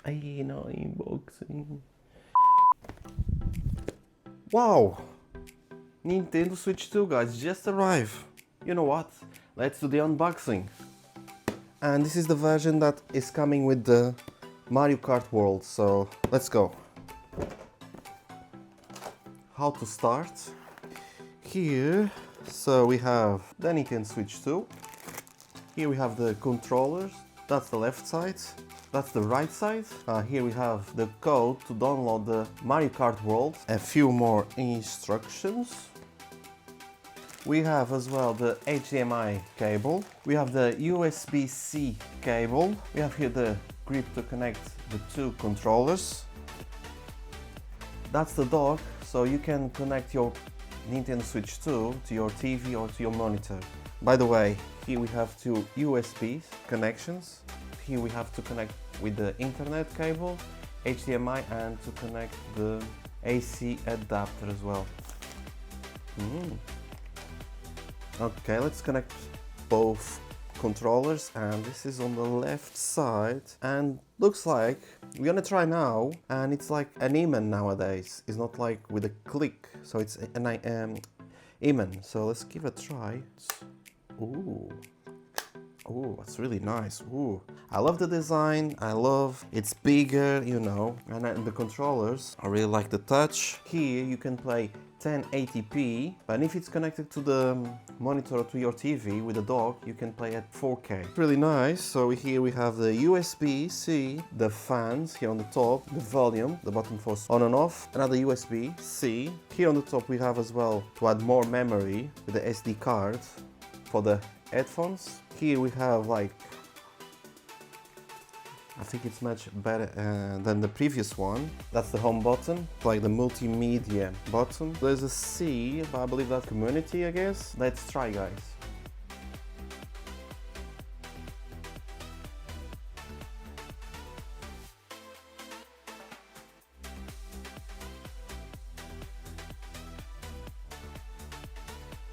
Hey, no unboxing. Wow! Nintendo Switch 2, guys, just arrived. You know what? Let's do the unboxing. And this is the version that is coming with the Mario Kart World, so let's go. How to start? Here, so we have the Nintendo Switch 2. Here we have the controllers. That's the left side. That's the right side. Here we have the code to download the Mario Kart World. A few more instructions. We have as well the HDMI cable. We have the USB-C cable. We have here the grip to connect the two controllers. That's the dock, so you can connect your Nintendo Switch 2 to your TV or to your monitor. By the way, here we have two USB connections. Here we have to connect with the internet cable, HDMI, and to connect the AC adapter as well. Okay, let's connect both controllers, and this is on the left side, and looks like we're gonna try now, and it's like an Iman nowadays. It's not like with a click, so it's an Iman. So let's give it a try. Ooh. Oh, it's really nice. Ooh, I love the design. I love it's bigger, you know, and the controllers. I really like the touch. Here you can play 1080p, and if it's connected to the monitor or to your TV with a dock, you can play at 4K. Really nice. So here we have the USB-C, the fans here on the top, the volume, the button for on and off, another USB-C. Here on the top we have as well to add more memory with the SD card for the headphones. Here we have like, I think it's much better than the previous one. That's the home button, like the multimedia button. There's a C, but I believe that's community, I guess. Let's try, guys.